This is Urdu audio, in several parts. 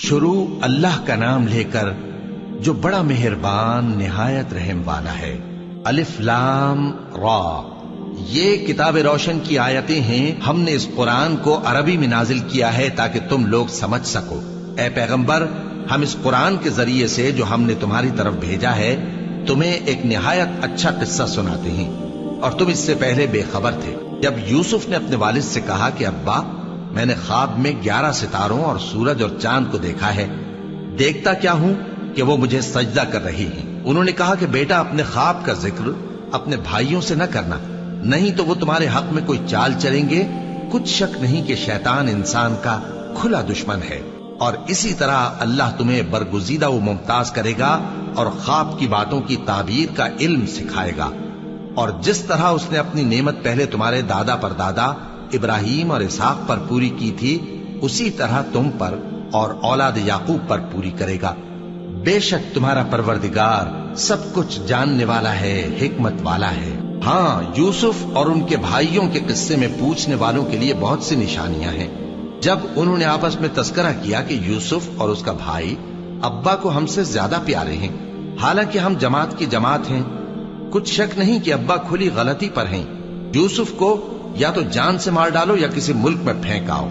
شروع اللہ کا نام لے کر جو بڑا مہربان نہایت رحم والا ہے۔ الف لام را، یہ کتاب روشن کی آیتیں ہیں۔ ہم نے اس قرآن کو عربی میں نازل کیا ہے تاکہ تم لوگ سمجھ سکو۔ اے پیغمبر، ہم اس قرآن کے ذریعے سے جو ہم نے تمہاری طرف بھیجا ہے تمہیں ایک نہایت اچھا قصہ سناتے ہیں، اور تم اس سے پہلے بے خبر تھے۔ جب یوسف نے اپنے والد سے کہا کہ ابا، میں نے خواب میں 11 ستاروں اور سورج اور چاند کو دیکھا ہے، دیکھتا کیا ہوں کہ وہ مجھے سجدہ کر رہی ہیں۔ انہوں نے کہا کہ بیٹا، اپنے خواب کا ذکر اپنے بھائیوں سے نہ کرنا، نہیں تو وہ تمہارے حق میں کوئی چال چلیں گے۔ کچھ شک نہیں کہ شیطان انسان کا کھلا دشمن ہے، اور اسی طرح اللہ تمہیں برگزیدہ و ممتاز کرے گا اور خواب کی باتوں کی تعبیر کا علم سکھائے گا، اور جس طرح اس نے اپنی نعمت پہلے تمہارے دادا پر دادا ابراہیم اور اسحاق پر پوری کی تھی، اسی طرح تم پر اور اولاد یعقوب پر پوری کرے گا۔ بے شک تمہارا پروردگار سب کچھ جاننے والا ہے، حکمت والا ہے۔ ہاں، یوسف اور ان کے بھائیوں کے قصے میں پوچھنے والوں کے لیے بہت سی نشانیاں ہیں۔ جب انہوں نے آپس میں تذکرہ کیا کہ یوسف اور اس کا بھائی ابا کو ہم سے زیادہ پیارے ہیں، حالانکہ ہم جماعت کی جماعت ہیں، کچھ شک نہیں کہ ابا کھلی غلطی پر ہیں۔ یوسف کو یا تو جان سے مار ڈالو یا کسی ملک میں پھینک آؤ،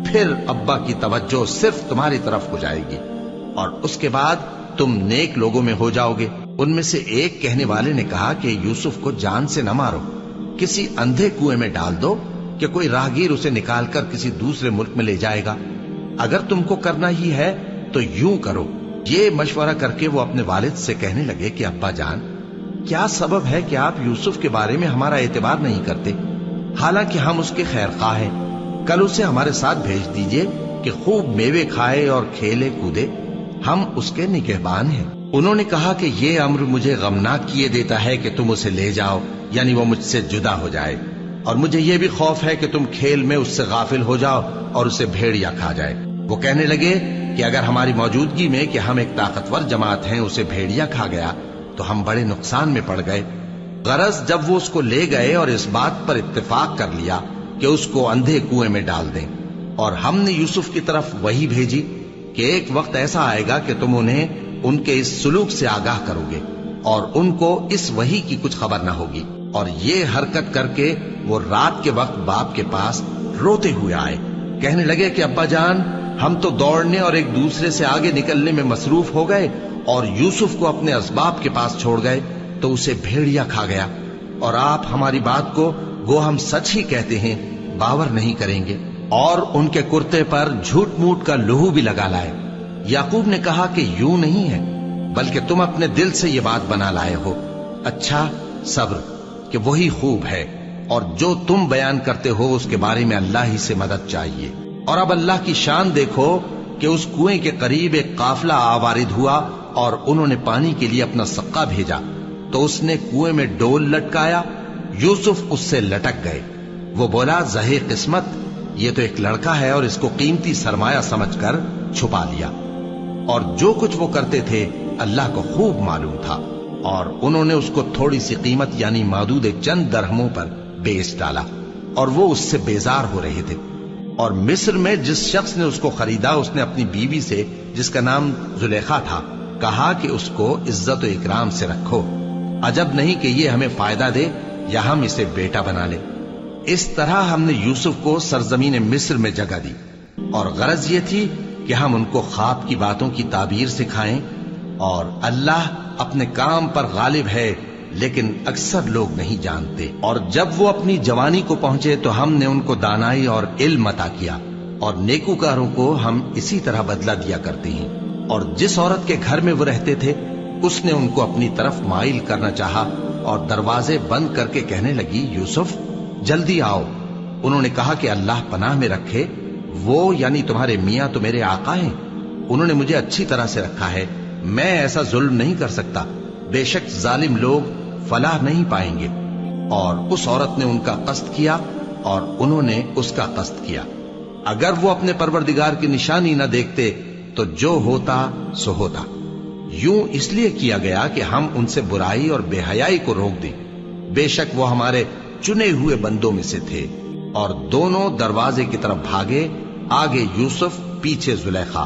پھر ابا کی توجہ صرف تمہاری طرف ہو جائے گی، اور اس کے بعد تم نیک لوگوں میں ہو جاؤ گے۔ ان میں سے ایک کہنے والے نے کہا کہ یوسف کو جان سے نہ مارو، کسی اندھے کنویں میں ڈال دو کہ کوئی راہگیر اسے نکال کر کسی دوسرے ملک میں لے جائے گا۔ اگر تم کو کرنا ہی ہے تو یوں کرو۔ یہ مشورہ کر کے وہ اپنے والد سے کہنے لگے کہ ابا جان، کیا سبب ہے کہ آپ یوسف کے بارے میں ہمارا اعتبار نہیں کرتے؟ حالانکہ ہم اس کے خیر خواہ ہیں، کل اسے ہمارے ساتھ بھیج دیجئے کہ خوب میوے کھائے اور کھیلے کودے، ہم اس کے نگہبان ہیں۔ انہوں نے کہا کہ یہ امر مجھے غمناک کیے دیتا ہے کہ تم اسے لے جاؤ، یعنی وہ مجھ سے جدا ہو جائے، اور مجھے یہ بھی خوف ہے کہ تم کھیل میں اس سے غافل ہو جاؤ اور اسے بھیڑیا کھا جائے۔ وہ کہنے لگے کہ اگر ہماری موجودگی میں کہ ہم ایک طاقتور جماعت ہیں اسے بھیڑیا کھا گیا تو ہم بڑے نقصان میں پڑ گئے۔ غرض جب وہ اس کو لے گئے اور اس بات پر اتفاق کر لیا کہ اس کو اندھے کنویں میں ڈال دیں، اور ہم نے یوسف کی طرف وحی بھیجی کہ ایک وقت ایسا آئے گا کہ تم انہیں ان کے اس سلوک سے آگاہ کرو گے، اور ان کو اس وحی کی کچھ خبر نہ ہوگی۔ اور یہ حرکت کر کے وہ رات کے وقت باپ کے پاس روتے ہوئے آئے، کہنے لگے کہ ابا جان، ہم تو دوڑنے اور ایک دوسرے سے آگے نکلنے میں مصروف ہو گئے اور یوسف کو اپنے اسباب کے پاس چھوڑ گئے تو اسے بھیڑیا کھا گیا، اور آپ ہماری بات کو گو ہم سچ ہی کہتے ہیں باور نہیں کریں گے، اور ان کے کرتے پر جھوٹ موٹ کا لہو بھی لگا لائے۔ یعقوب نے کہا کہ یوں نہیں ہے، بلکہ تم اپنے دل سے یہ بات بنا لائے ہو۔ اچھا، صبر کہ وہی خوب ہے، اور جو تم بیان کرتے ہو اس کے بارے میں اللہ ہی سے مدد چاہیے۔ اور اب اللہ کی شان دیکھو کہ اس کنویں کے قریب ایک قافلہ آوارد ہوا اور انہوں نے پانی کے لیے اپنا سقا بھیجا، تو اس نے کنویں میں ڈول لٹکایا، یوسف اس سے لٹک گئے۔ وہ بولا، زہے قسمت، یہ تو ایک لڑکا ہے، اور اس کو قیمتی سرمایہ سمجھ کر چھپا لیا۔ اور جو کچھ وہ کرتے تھے اللہ کو خوب معلوم تھا، اور انہوں نے اس کو تھوڑی سی قیمت یعنی مادود چند درہموں پر بیچ ڈالا، اور وہ اس سے بیزار ہو رہے تھے۔ اور مصر میں جس شخص نے اس کو خریدا، اس نے اپنی بیوی سے جس کا نام زلیخا تھا کہا کہ اس کو عزت و اکرام سے رکھو، عجب نہیں کہ یہ ہمیں فائدہ دے یا ہم اسے بیٹا بنا لیں۔ اس طرح ہم نے یوسف کو سرزمین مصر میں جگہ دی، اور غرض یہ تھی کہ ہم ان کو خواب کی باتوں کی تعبیر سکھائیں، اور اللہ اپنے کام پر غالب ہے لیکن اکثر لوگ نہیں جانتے۔ اور جب وہ اپنی جوانی کو پہنچے تو ہم نے ان کو دانائی اور علم عطا کیا، اور نیکوکاروں کو ہم اسی طرح بدلہ دیا کرتے ہیں۔ اور جس عورت کے گھر میں وہ رہتے تھے اس نے ان کو اپنی طرف مائل کرنا چاہا، اور دروازے بند کر کے کہنے لگی، یوسف جلدی آؤ۔ انہوں نے کہا کہ اللہ پناہ میں رکھے، وہ یعنی تمہارے میاں تو میرے آقا ہیں، انہوں نے مجھے اچھی طرح سے رکھا ہے، میں ایسا ظلم نہیں کر سکتا، بے شک ظالم لوگ فلاح نہیں پائیں گے۔ اور اس عورت نے ان کا قصد کیا اور انہوں نے اس کا قصد کیا۔ اگر وہ اپنے پروردگار کی نشانی نہ دیکھتے تو جو ہوتا سو ہوتا۔ یوں اس لیے کیا گیا کہ ہم ان سے برائی اور بے حیائی کو روک دیں، بے شک وہ ہمارے چنے ہوئے بندوں میں سے تھے۔ اور دونوں دروازے کی طرف بھاگے، آگے یوسف پیچھے زلیخا۔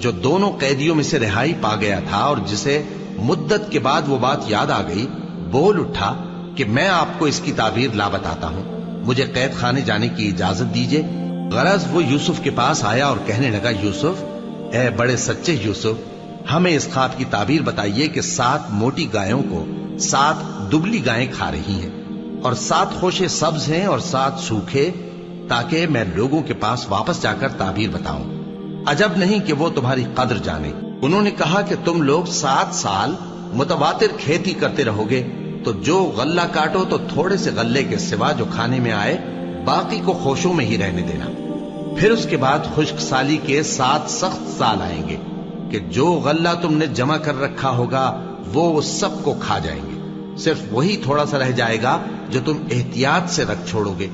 جو دونوں قیدیوں میں سے رہائی پا گیا تھا اور جسے مدت کے بعد وہ بات یاد آ گئی، بول اٹھا کہ میں آپ کو اس کی تعبیر لا بتاتا ہوں، مجھے قید خانے جانے کی اجازت دیجیے۔ غرض وہ یوسف کے پاس آیا اور کہنے لگا، یوسف، اے بڑے سچے یوسف، ہمیں اس خواب کی تعبیر بتائیے کہ 7 موٹی گایوں کو 7 دبلی گائیں کھا رہی ہیں، اور 7 خوشے سبز ہیں اور 7 سوکھے، تاکہ میں لوگوں کے پاس واپس جا کر تعبیر بتاؤں۔ عجب نہیں کہ وہ تمہاری قدر جانے۔ انہوں نے کہا کہ تم لوگ 7 سال متواتر کھیتی کرتے رہو گے، تو جو غلہ کاٹو تو تھوڑے سے غلے کے سوا جو کھانے میں آئے باقی کو خوشوں میں ہی رہنے دینا۔ پھر اس کے بعد خشک سالی کے 7 سخت سال آئیں گے کہ جو غلہ تم نے جمع کر رکھا ہوگا وہ سب کو کھا جائیں گے، صرف وہی تھوڑا سا رہ جائے گا جو تم احتیاط سے رکھ چھوڑو گے۔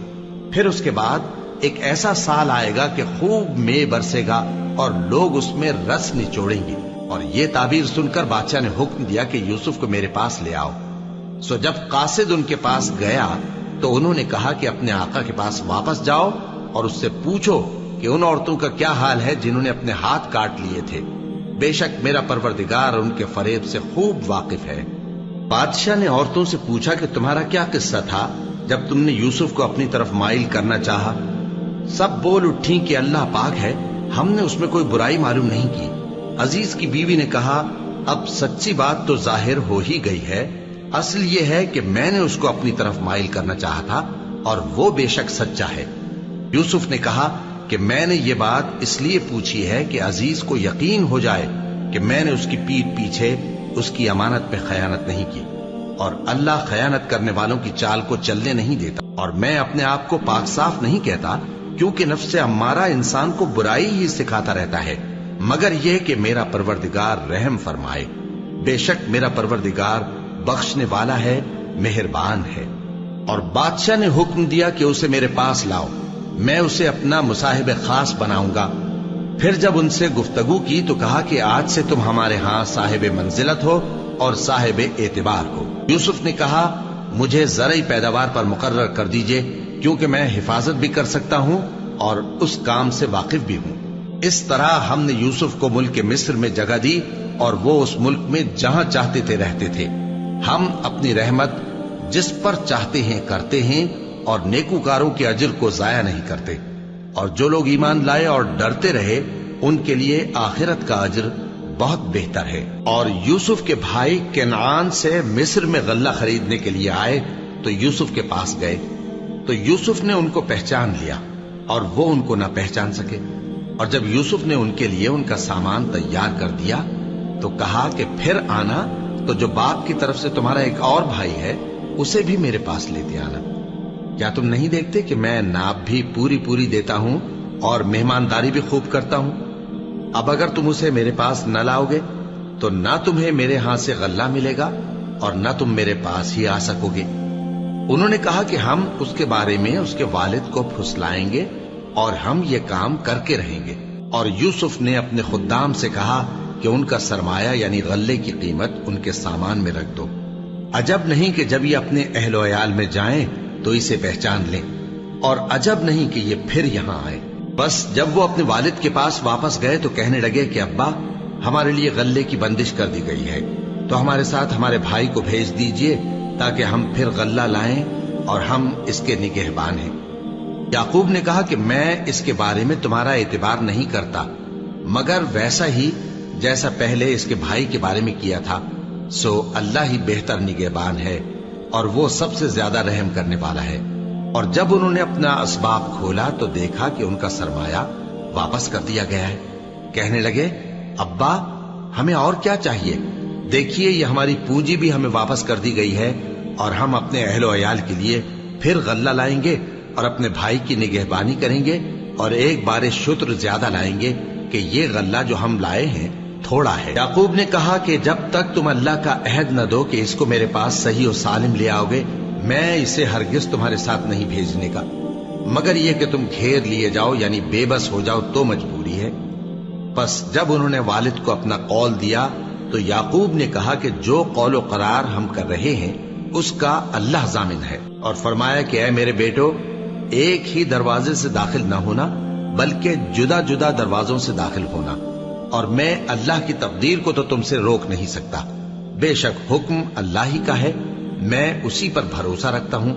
پھر اس کے بعد ایک ایسا سال آئے گا کہ خوب مے برسے گا اور لوگ اس میں رس نچوڑیں گے۔ اور یہ تعبیر سن کر بادشاہ نے حکم دیا کہ یوسف کو میرے پاس لے آؤ۔ سو جب قاصد ان کے پاس گیا تو انہوں نے کہا کہ اپنے آقا کے پاس واپس جاؤ اور اس سے پوچھو کہ ان عورتوں کا کیا حال ہے جنہوں نے اپنے ہاتھ کاٹ لیے تھے، بے شک میرا پروردگار ان کے فریب سے خوب واقف ہے۔ بادشاہ نے عورتوں سے پوچھا کہ تمہارا کیا قصہ تھا جب تم نے یوسف کو اپنی طرف مائل کرنا چاہا؟ سب بول اٹھیں کہ اللہ پاک ہے، ہم نے اس میں کوئی برائی معلوم نہیں کی۔ عزیز کی بیوی نے کہا، اب سچی بات تو ظاہر ہو ہی گئی ہے، اصل یہ ہے کہ میں نے اس کو اپنی طرف مائل کرنا چاہا تھا اور وہ بے شک سچا ہے۔ یوسف نے کہا کہ میں نے یہ بات اس لیے پوچھی ہے کہ عزیز کو یقین ہو جائے کہ میں نے اس کی پیٹھ پیچھے اس کی امانت میں خیانت نہیں کی، اور اللہ خیانت کرنے والوں کی چال کو چلنے نہیں دیتا، اور میں اپنے آپ کو پاک صاف نہیں کہتا، کیونکہ نفس امارہ انسان کو برائی ہی سکھاتا رہتا ہے، مگر یہ کہ میرا پروردگار رحم فرمائے، بے شک میرا پروردگار بخشنے والا ہے، مہربان ہے۔ اور بادشاہ نے حکم دیا کہ اسے میرے پاس لاؤ، میں اسے اپنا مصاحب خاص بناؤں گا۔ پھر جب ان سے گفتگو کی تو کہا کہ آج سے تم ہمارے ہاں صاحب منزلت ہو اور صاحب اعتبار ہو۔ یوسف نے کہا، مجھے زرعی پیداوار پر مقرر کر دیجئے، کیونکہ میں حفاظت بھی کر سکتا ہوں اور اس کام سے واقف بھی ہوں۔ اس طرح ہم نے یوسف کو ملک مصر میں جگہ دی اور وہ اس ملک میں جہاں چاہتے تھے رہتے تھے۔ ہم اپنی رحمت جس پر چاہتے ہیں کرتے ہیں اور نیکوکاروں کے اجر کو ضائع نہیں کرتے، اور جو لوگ ایمان لائے اور ڈرتے رہے ان کے لیے آخرت کا اجر بہت بہتر ہے۔ اور یوسف کے بھائی کنعان سے مصر میں غلہ خریدنے کے لیے آئے تو یوسف کے پاس گئے، تو یوسف نے ان کو پہچان لیا اور وہ ان کو نہ پہچان سکے۔ اور جب یوسف نے ان کے لیے ان کا سامان تیار کر دیا تو کہا کہ پھر آنا تو جو باپ کی طرف سے تمہارا ایک اور بھائی ہے اسے بھی میرے پاس لیتے آنا۔ کیا تم نہیں دیکھتے کہ میں ناب بھی پوری دیتا ہوں اور مہمانداری بھی خوب کرتا ہوں؟ اب اگر تم اسے میرے پاس نہ لاؤ گے تو نہ تمہیں میرے ہاں سے غلہ ملے گا اور نہ تم میرے پاس ہی آ سکو گے۔ انہوں نے کہا کہ ہم اس کے بارے میں اس کے والد کو پھسلائیں گے اور ہم یہ کام کر کے رہیں گے۔ اور یوسف نے اپنے خدام سے کہا کہ ان کا سرمایہ یعنی غلے کی قیمت ان کے سامان میں رکھ دو۔ عجب نہیں کہ جب یہ اپنے اہل و عیال میں جائیں تو اسے پہچان لیں، اور عجب نہیں کہ یہ پھر یہاں آئے۔ بس جب وہ اپنے والد کے پاس واپس گئے تو کہنے لگے کہ ابا، ہمارے لیے غلے کی بندش کر دی گئی ہے، تو ہمارے ساتھ ہمارے بھائی کو بھیج دیجئے تاکہ ہم پھر غلہ لائیں اور ہم اس کے نگہبان ہیں۔ یعقوب نے کہا کہ میں اس کے بارے میں تمہارا اعتبار نہیں کرتا، مگر ویسا ہی جیسا پہلے اس کے بھائی کے بارے میں کیا تھا، سو اللہ ہی بہتر نگہبان ہے اور وہ سب سے زیادہ رحم کرنے والا ہے۔ اور جب انہوں نے اپنا اسباب کھولا تو دیکھا کہ ان کا سرمایہ واپس کر دیا گیا ہے۔ کہنے لگے، ابا ہمیں اور کیا چاہیے؟ دیکھیے یہ ہماری پونجی بھی ہمیں واپس کر دی گئی ہے، اور ہم اپنے اہل و عیال کے لیے پھر غلہ لائیں گے اور اپنے بھائی کی نگہبانی کریں گے، اور ایک بار شتر زیادہ لائیں گے کہ یہ غلہ جو ہم لائے ہیں تھوڑا ہے۔ یعقوب نے کہا کہ جب تک تم اللہ کا عہد نہ دو کہ اس کو میرے پاس صحیح و سالم لے آؤ گے، میں اسے ہرگز تمہارے ساتھ نہیں بھیجنے کا، مگر یہ کہ تم گھیر لیے جاؤ یعنی بے بس ہو جاؤ تو مجبوری ہے۔ پس جب انہوں نے والد کو اپنا قول دیا تو یعقوب نے کہا کہ جو قول و قرار ہم کر رہے ہیں اس کا اللہ ضامن ہے، اور فرمایا کہ اے میرے بیٹو، ایک ہی دروازے سے داخل نہ ہونا بلکہ جدا جدا دروازوں سے داخل ہونا، اور میں اللہ کی تقدیر کو تو تم سے روک نہیں سکتا. بے شک حکم اللہ ہی کا ہے، میں اسی پر بھروسہ رکھتا ہوں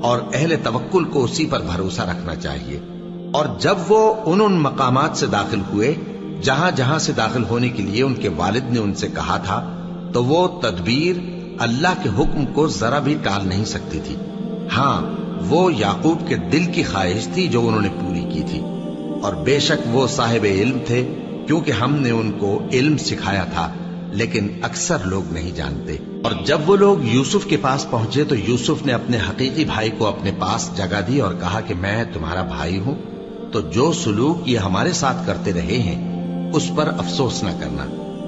اور اہل توکل کو اسی پر بھروسہ رکھنا چاہیے. اور جب وہ ان مقامات سے داخل ہوئے جہاں جہاں سے داخل ہونے کے لیے ان کے والد نے ان سے کہا تھا، تو وہ تدبیر اللہ کے حکم کو ذرا بھی ٹال نہیں سکتی تھی. ہاں، وہ یعقوب کے دل کی خواہش تھی جو انہوں نے پوری کی تھی، اور بے شک وہ صاحب علم تھے، کیونکہ ہم نے ان کو علم سکھایا تھا، لیکن اکثر لوگ نہیں جانتے. اور جب وہ لوگ یوسف کے پاس پہنچے تو یوسف نے اپنے حقیقی بھائی کو اپنے پاس جگہ دی اور کہا کہ میں تمہارا بھائی ہوں، تو جو سلوک یہ ہمارے ساتھ کرتے رہے ہیں اس پر افسوس نہ کرنا.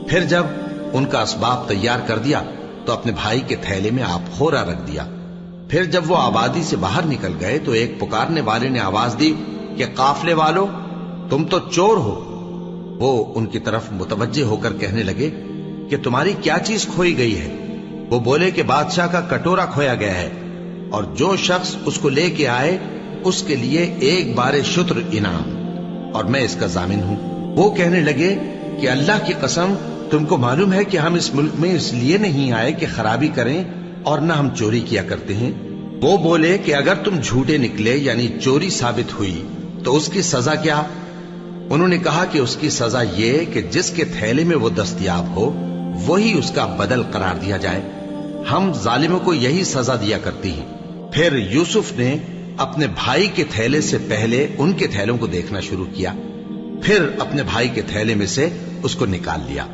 پھر جب ان کا اسباب تیار کر دیا تو اپنے بھائی کے تھیلے میں آپ خورا رکھ دیا. پھر جب وہ آبادی سے باہر نکل گئے تو ایک پکارنے والے نے آواز دی کہ قافلے والو، تم تو چور ہو. وہ ان کی طرف متوجہ ہو کر کہنے لگے کہ تمہاری کیا چیز کھوئی گئی ہے؟ وہ بولے کہ بادشاہ کا کٹورا کھویا گیا ہے، اور جو شخص اس کو لے کے آئے اس کے لیے ایک بار شتر انعام، اور میں اس کا ضامن ہوں. وہ کہنے لگے کہ اللہ کی قسم، تم کو معلوم ہے کہ ہم اس ملک میں اس لیے نہیں آئے کہ خرابی کریں اور نہ ہم چوری کیا کرتے ہیں. وہ بولے کہ اگر تم جھوٹے نکلے یعنی چوری ثابت ہوئی تو اس کی سزا کیا؟ انہوں نے کہا کہ اس کی سزا یہ کہ جس کے تھیلے میں وہ دستیاب ہو وہی اس کا بدل قرار دیا جائے. ہم ظالموں کو یہی سزا دیا کرتی ہیں. پھر یوسف نے اپنے بھائی کے تھیلے سے پہلے ان کے تھیلوں کو دیکھنا شروع کیا، پھر اپنے بھائی کے تھیلے میں سے اس کو نکال لیا.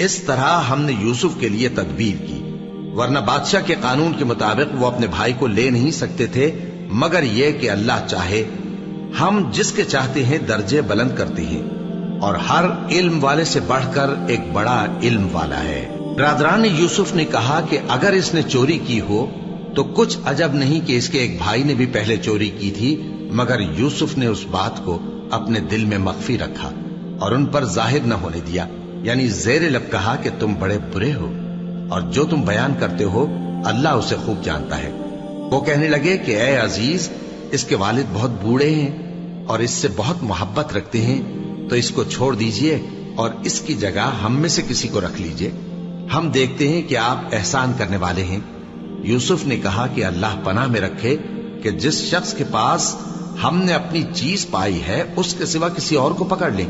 اس طرح ہم نے یوسف کے لیے تدبیر کی، ورنہ بادشاہ کے قانون کے مطابق وہ اپنے بھائی کو لے نہیں سکتے تھے مگر یہ کہ اللہ چاہے. ہم جس کے چاہتے ہیں درجے بلند کرتے ہیں، اور ہر علم والے سے بڑھ کر ایک بڑا علم والا ہے. برادران یوسف نے کہا کہ اگر اس نے چوری کی ہو تو کچھ عجب نہیں کہ اس کے ایک بھائی نے بھی پہلے چوری کی تھی، مگر یوسف نے اس بات کو اپنے دل میں مخفی رکھا اور ان پر ظاہر نہ ہونے دیا. یعنی زیر لب کہا کہ تم بڑے برے ہو، اور جو تم بیان کرتے ہو اللہ اسے خوب جانتا ہے. وہ کہنے لگے کہ اے عزیز، اس کے والد بہت بوڑھے ہیں اور اس سے بہت محبت رکھتے ہیں، تو اس کو چھوڑ دیجئے اور اس کی جگہ ہم میں سے کسی کو رکھ لیجئے. ہم دیکھتے ہیں کہ آپ احسان کرنے والے ہیں. یوسف نے کہا کہ اللہ پناہ میں رکھے کہ جس شخص کے پاس ہم نے اپنی چیز پائی ہے اس کے سوا کسی اور کو پکڑ لیں.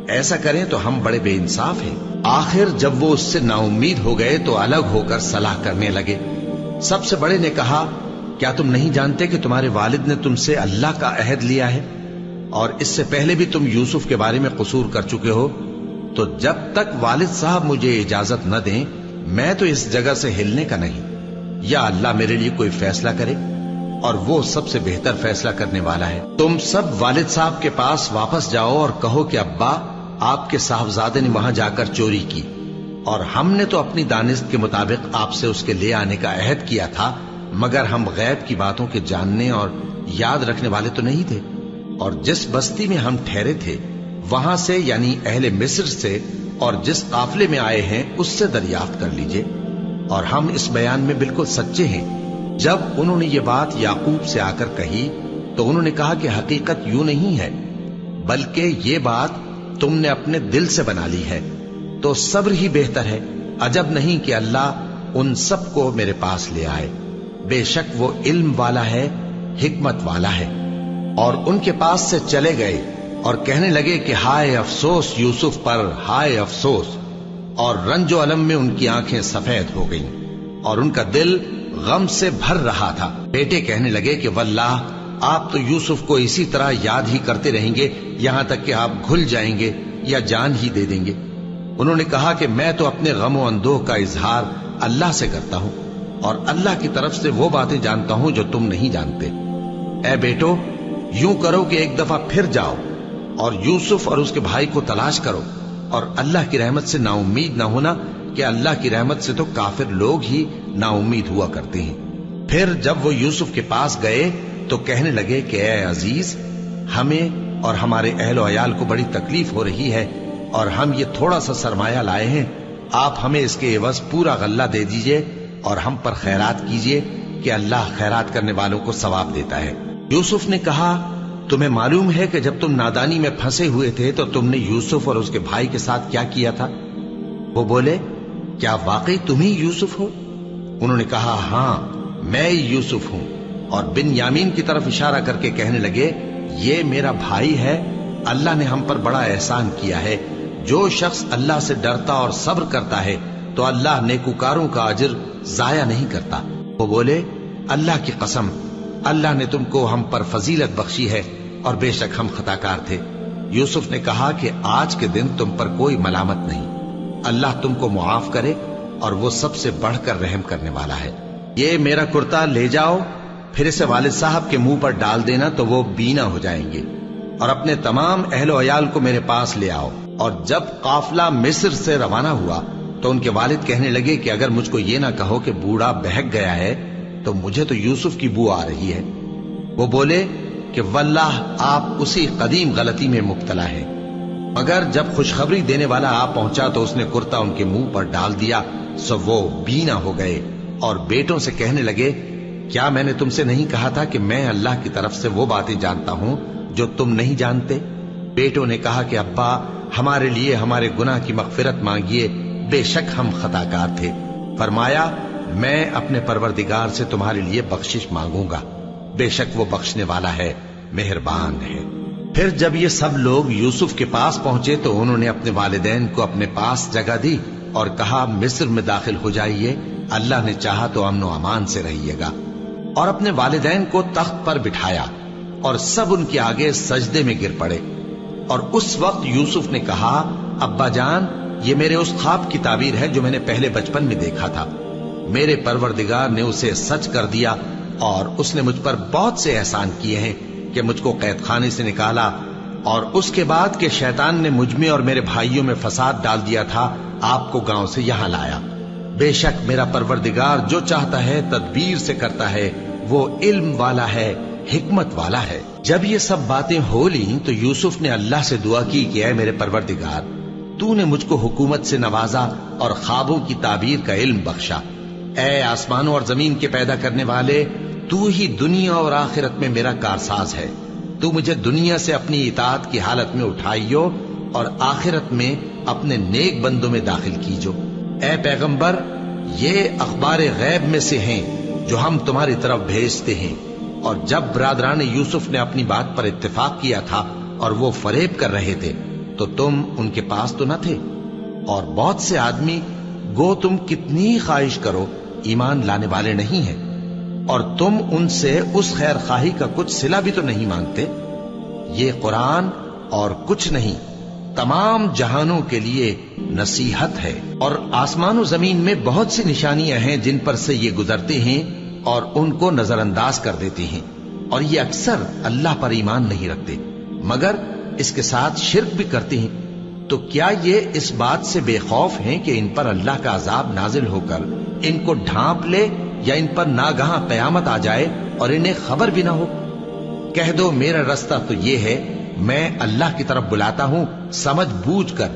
ایسا کریں تو ہم بڑے بے انصاف ہیں. آخر جب وہ اس سے نا امید ہو گئے تو الگ ہو کر صلاح کرنے لگے. سب سے بڑے نے کہا کیا تم نہیں جانتے کہ تمہارے والد نے تم سے اللہ کا عہد لیا ہے، اور اس سے پہلے بھی تم یوسف کے بارے میں قصور کر چکے ہو؟ تو جب تک والد صاحب مجھے اجازت نہ دیں میں تو اس جگہ سے ہلنے کا نہیں. یا اللہ میرے لیے کوئی فیصلہ کرے، اور وہ سب سے بہتر فیصلہ کرنے والا ہے. تم سب والد صاحب کے پاس واپس جاؤ اور کہو کہ ابا، آپ کے صاحبزادے نے وہاں جا کر چوری کی، اور ہم نے تو اپنی دانست کے مطابق آپ سے اس کے لے آنے کا عہد کیا تھا، مگر ہم غیب کی باتوں کے جاننے اور یاد رکھنے والے تو نہیں تھے. اور جس بستی میں ہم ٹھہرے تھے وہاں سے یعنی اہل مصر سے اور جس قافلے میں آئے ہیں اس سے دریافت کر لیجئے، اور ہم اس بیان میں بالکل سچے ہیں. جب انہوں نے یہ بات یعقوب سے آ کر کہی تو انہوں نے کہا کہ حقیقت یوں نہیں ہے، بلکہ یہ بات تم نے اپنے دل سے بنا لی ہے، تو صبر ہی بہتر ہے. عجب نہیں کہ اللہ ان سب کو میرے پاس لے آئے. بے شک وہ علم والا ہے، حکمت والا ہے. اور ان کے پاس سے چلے گئے اور کہنے لگے کہ ہائے افسوس یوسف پر، ہائے افسوس. اور رنج و الم میں ان کی آنکھیں سفید ہو گئیں اور ان کا دل غم سے بھر رہا تھا. بیٹے کہنے لگے کہ واللہ آپ تو یوسف کو اسی طرح یاد ہی کرتے رہیں گے یہاں تک کہ آپ گھل جائیں گے یا جان ہی دے دیں گے. انہوں نے کہا کہ میں تو اپنے غم و اندوہ کا اظہار اللہ سے کرتا ہوں، اور اللہ کی طرف سے وہ باتیں جانتا ہوں جو تم نہیں جانتے. اے بیٹو، یوں کرو کہ ایک دفعہ پھر جاؤ اور یوسف اور اس کے بھائی کو تلاش کرو، اور اللہ کی رحمت سے نا امید نہ ہونا کہ اللہ کی رحمت سے تو کافر لوگ ہی نا امید ہوا کرتے ہیں. پھر جب وہ یوسف کے پاس گئے تو کہنے لگے کہ اے عزیز، ہمیں اور ہمارے اہل و عیال کو بڑی تکلیف ہو رہی ہے، اور ہم یہ تھوڑا سا سرمایہ لائے ہیں، آپ ہمیں اس کے عوض پورا غلہ دے دیجئے اور ہم پر خیرات کیجئے کہ اللہ خیرات کرنے والوں کو ثواب دیتا ہے. یوسف نے کہا تمہیں معلوم ہے کہ جب تم نادانی میں پھنسے ہوئے تھے تو تم نے یوسف اور اس کے بھائی کے ساتھ کیا کیا تھا؟ وہ بولے کیا واقعی تم ہی یوسف ہو؟ انہوں نے کہا ہاں میں یوسف ہوں، اور بن یامین کی طرف اشارہ کر کے کہنے لگے یہ میرا بھائی ہے، اللہ نے ہم پر بڑا احسان کیا ہے، جو شخص اللہ سے ڈرتا اور صبر کرتا ہے تو اللہ نیکوکاروں کا اجر ضائع نہیں کرتا۔ وہ بولے اللہ کی قسم اللہ نے تم کو ہم پر فضیلت بخشی ہے اور بے شک ہم خطا کار تھے۔ یوسف نے کہا کہ آج کے دن تم پر کوئی ملامت نہیں، اللہ تم کو معاف کرے اور وہ سب سے بڑھ کر رحم کرنے والا ہے۔ یہ میرا کرتا لے جاؤ، پھر اسے والد صاحب کے منہ پر ڈال دینا تو وہ بینا ہو جائیں گے، اور اپنے تمام اہل و عیال کو میرے پاس لے آؤ۔ اور جب قافلہ مصر سے روانہ ہوا تو ان کے والد کہنے لگے کہ اگر مجھ کو یہ نہ کہو کہ بوڑھا بہک گیا ہے تو مجھے تو یوسف کی بو آ رہی ہے۔ وہ بولے کہ واللہ آپ اسی قدیم غلطی میں مبتلا ہیں۔ مگر جب خوشخبری دینے والا آ پہنچا تو اس نے کرتا ان کے منہ پر ڈال دیا، سو وہ بینا ہو گئے اور بیٹوں سے کہنے لگے کیا میں نے تم سے نہیں کہا تھا کہ میں اللہ کی طرف سے وہ باتیں جانتا ہوں جو تم نہیں جانتے؟ بیٹوں نے کہا کہ ابا ہمارے لیے ہمارے گناہ کی مغفرت مانگیے، بے شک ہم خطا کار تھے۔ فرمایا میں اپنے پروردگار سے تمہارے لیے بخشش مانگوں گا، بے شک وہ بخشنے والا ہے، مہربان ہے۔ پھر جب یہ سب لوگ یوسف کے پاس پہنچے تو انہوں نے اپنے والدین کو اپنے پاس جگہ دی اور کہا مصر میں داخل ہو جائیے، اللہ نے چاہا تو امن و امان سے رہیے گا۔ اور اپنے والدین کو تخت پر بٹھایا اور سب ان کے آگے سجدے میں گر پڑے۔ اور اس وقت یوسف نے کہا ابا جان یہ میرے اس خواب کی تعبیر ہے جو میں نے پہلے بچپن میں دیکھا تھا، میرے پروردگار نے اسے سچ کر دیا اور اس نے مجھ پر بہت سے احسان کیے ہیں کہ مجھ کو قید خانے سے نکالا، اور اس کے بعد کہ شیطان نے مجھ میں اور میرے بھائیوں میں فساد ڈال دیا تھا آپ کو گاؤں سے یہاں لایا۔ بے شک میرا پروردگار جو چاہتا ہے تدبیر سے کرتا ہے، وہ علم والا ہے، حکمت والا ہے۔ جب یہ سب باتیں ہو لیں تو یوسف نے اللہ سے دعا کی کہ اے میرے پروردگار تو نے مجھ کو حکومت سے نوازا اور خوابوں کی تعبیر کا علم بخشا۔ اے آسمانوں اور زمین کے پیدا کرنے والے، تو ہی دنیا اور آخرت میں میرا کارساز ہے، تو مجھے دنیا سے اپنی اطاعت کی حالت میں اٹھائیو اور آخرت میں اپنے نیک بندوں میں داخل کیجو۔ اے پیغمبر یہ اخبار غیب میں سے ہیں جو ہم تمہاری طرف بھیجتے ہیں۔ اور جب برادران یوسف نے اپنی بات پر اتفاق کیا تھا اور وہ فریب کر رہے تھے تو تم ان کے پاس تو نہ تھے، اور بہت سے آدمی گو تم کتنی خواہش کرو ایمان لانے والے نہیں ہیں، اور تم ان سے اس خیر خواہی کا کچھ صلہ بھی تو نہیں مانگتے۔ یہ قرآن اور کچھ نہیں تمام جہانوں کے لیے نصیحت ہے، اور آسمان و زمین میں بہت سی نشانیاں ہیں جن پر سے یہ گزرتے ہیں اور ان کو نظر انداز کر دیتے ہیں، اور یہ اکثر اللہ پر ایمان نہیں رکھتے مگر اس کے ساتھ شرک بھی کرتے ہیں۔ تو کیا یہ اس بات سے بے خوف ہیں کہ ان پر اللہ کا عذاب نازل ہو کر ان کو ڈھانپ لے، یا ان پر ناگہاں قیامت آ جائے اور انہیں خبر بھی نہ ہو؟ کہہ دو میرا رستہ تو یہ ہے، میں اللہ کی طرف بلاتا ہوں سمجھ بوجھ کر،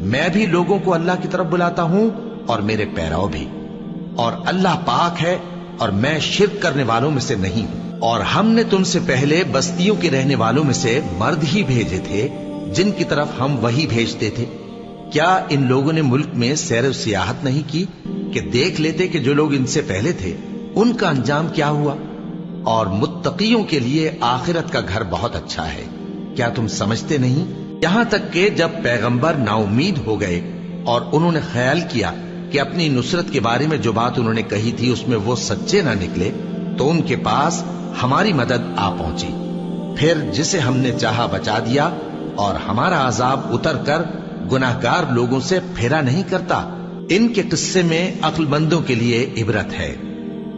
میں بھی لوگوں کو اللہ کی طرف بلاتا ہوں اور میرے پیرو بھی، اور اللہ پاک ہے اور میں شرک کرنے والوں میں سے نہیں ہوں۔ اور ہم نے تم سے پہلے بستیوں کے رہنے والوں میں سے مرد ہی بھیجے تھے جن کی طرف ہم وہی بھیجتے تھے۔ کیا ان لوگوں نے ملک میں سیر و سیاحت نہیں کی کہ دیکھ لیتے کہ جو لوگ ان سے پہلے تھے ان کا انجام کیا ہوا؟ اور متقیوں کے لیے آخرت کا گھر بہت اچھا ہے، کیا تم سمجھتے نہیں؟ یہاں تک کہ جب پیغمبر نا امید ہو گئے اور انہوں نے خیال کیا کہ اپنی نصرت کے بارے میں جو بات انہوں نے کہی تھی اس میں وہ سچے نہ نکلے، تو ان کے پاس ہماری مدد آ پہنچی، پھر جسے ہم نے چاہا بچا دیا، اور ہمارا عذاب اتر کر گناہگار لوگوں سے پھیرا نہیں کرتا۔ ان کے قصے میں عقل مندوں کے لیے عبرت ہے۔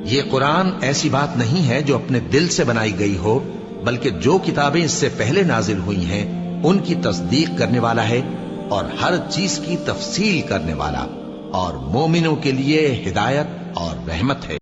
یہ قرآن ایسی بات نہیں ہے جو اپنے دل سے بنائی گئی ہو، بلکہ جو کتابیں اس سے پہلے نازل ہوئی ہیں ان کی تصدیق کرنے والا ہے اور ہر چیز کی تفصیل کرنے والا، اور مومنوں کے لیے ہدایت اور رحمت ہے۔